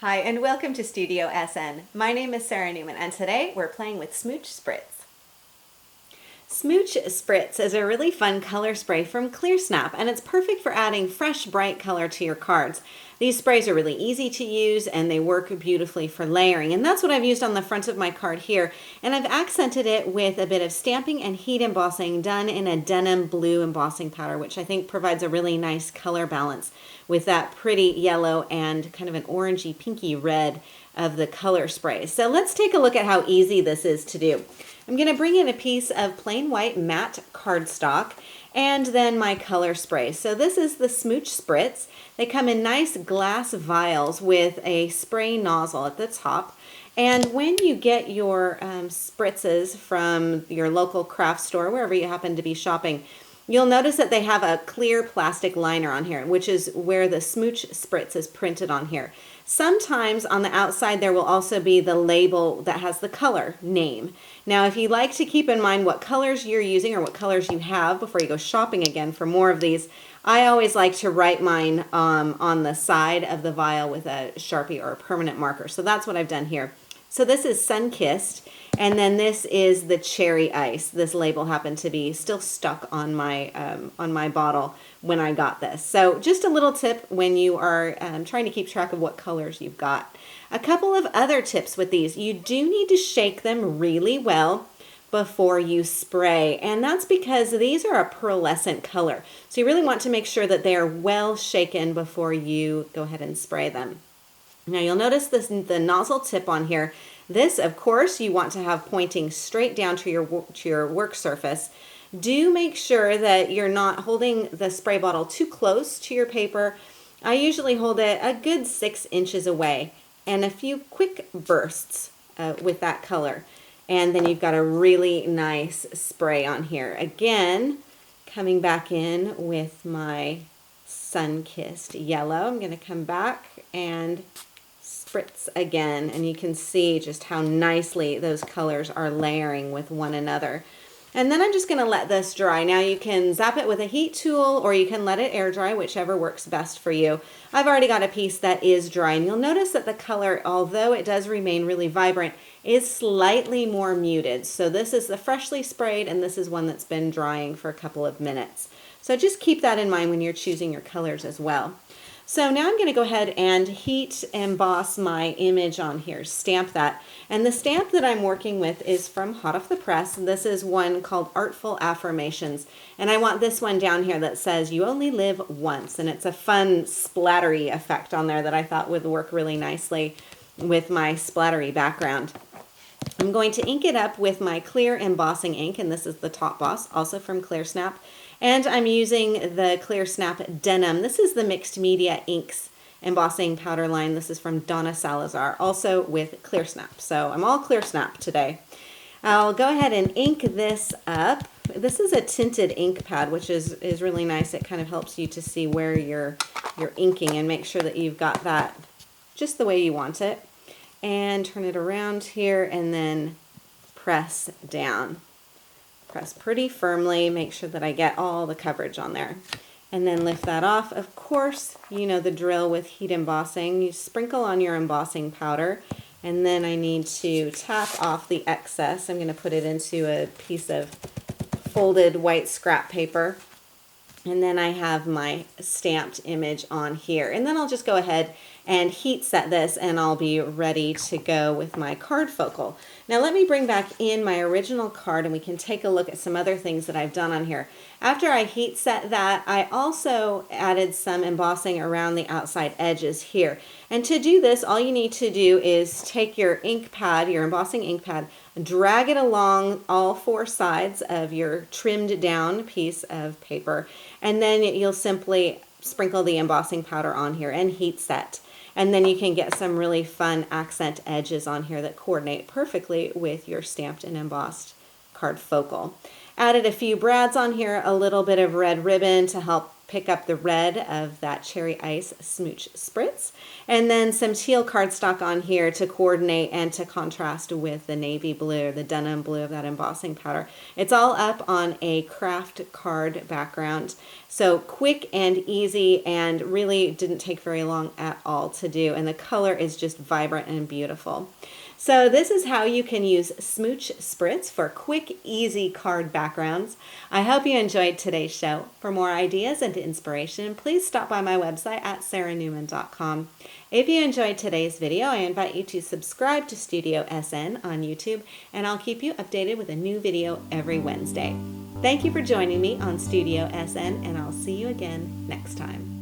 Hi, and welcome to Studio SN. My name is Sara Naumann, and today we're playing with Smooch Spritz. Smooch Spritz is a really fun color spray from Clearsnap, and it's perfect for adding fresh, bright color to your cards. These sprays are really easy to use, and they work beautifully for layering, and that's what I've used on the front of my card here. And I've accented it with a bit of stamping and heat embossing done in a denim blue embossing powder, which I think provides a really nice color balance with that pretty yellow and kind of an orangey pinky red of the color spray. So let's take a look at how easy this is to do. I'm going to bring in a piece of plain white matte cardstock and then my color spray. So this is the Smooch Spritz. They come in nice glass vials with a spray nozzle at the top. And when you get your spritzes from your local craft store, wherever you happen to be shopping, you'll notice that they have a clear plastic liner on here, which is where the Smooch Spritz is printed on here. Sometimes on the outside there will also be the label that has the color name. Now if you like to keep in mind what colors you're using or what colors you have before you go shopping again for more of these, I always like to write mine on the side of the vial with a Sharpie or a permanent marker. So that's what I've done here. So this is Sun-Kissed, and then this is the Cherry Ice. This label happened to be still stuck on my bottle when I got this. So just a little tip when you are trying to keep track of what colors you've got. A couple of other tips with these. You do need to shake them really well before you spray, and that's because these are a pearlescent color. So you really want to make sure that they are well shaken before you go ahead and spray them. Now you'll notice the nozzle tip on here. This, of course, you want to have pointing straight down to your work surface. Do make sure that you're not holding the spray bottle too close to your paper. I usually hold it a good 6 inches away and a few quick bursts with that color. And then you've got a really nice spray on here. Again, coming back in with my Sun-Kissed yellow. I'm going to come back and spritz again, and you can see just how nicely those colors are layering with one another. And then I'm just going to let this dry. Now you can zap it with a heat tool or you can let it air dry, whichever works best for you. I've already got a piece that is dry, and you'll notice that the color, although it does remain really vibrant, is slightly more muted. So this is the freshly sprayed, and this is one that's been drying for a couple of minutes. So just keep that in mind when you're choosing your colors as well. So now I'm going to go ahead and heat emboss my image on here, stamp that. And the stamp that I'm working with is from hot off the press. This is one called Artful Affirmations. And I want this one down here that says, "You only live once." And it's a fun splattery effect on there that I thought would work really nicely with my splattery background. I'm going to ink it up with my clear embossing ink, and this is the Top Boss, also from Clearsnap. And I'm using the Clearsnap Denim. This is the Mixed Media Inks embossing powder line. This is from Donna Salazar, also with Clearsnap. So I'm all Clearsnap today. I'll go ahead and ink this up. This is a tinted ink pad, which is really nice. It kind of helps you to see where you're inking and make sure that you've got that just the way you want it. And turn it around here and then press down. Press pretty firmly, make sure that I get all the coverage on there. And then lift that off. Of course, you know the drill with heat embossing. You sprinkle on your embossing powder, and then I need to tap off the excess. I'm going to put it into a piece of folded white scrap paper. And then I have my stamped image on here. And then I'll just go ahead and heat set this, and I'll be ready to go with my card focal. Now let me bring back in my original card, and we can take a look at some other things that I've done on here. After I heat set that, I also added some embossing around the outside edges here. And to do this, all you need to do is take your ink pad, your embossing ink pad, drag it along all 4 sides of your trimmed down piece of paper, and then you'll simply sprinkle the embossing powder on here and heat set. And then you can get some really fun accent edges on here that coordinate perfectly with your stamped and embossed card focal. Added a few brads on here, a little bit of red ribbon to help pick up the red of that Cherry Ice Smooch Spritz, and then some teal cardstock on here to coordinate and to contrast with the navy blue, the denim blue of that embossing powder. It's all up on a craft card background. So quick and easy, and really didn't take very long at all to do. And the color is just vibrant and beautiful. So this is how you can use Smooch Spritz for quick, easy card backgrounds. I hope you enjoyed today's show. For more ideas and inspiration, please stop by my website at saranaumann.com. If you enjoyed today's video, I invite you to subscribe to Studio SN on YouTube, and I'll keep you updated with a new video every Wednesday. Thank you for joining me on Studio SN, and I'll see you again next time.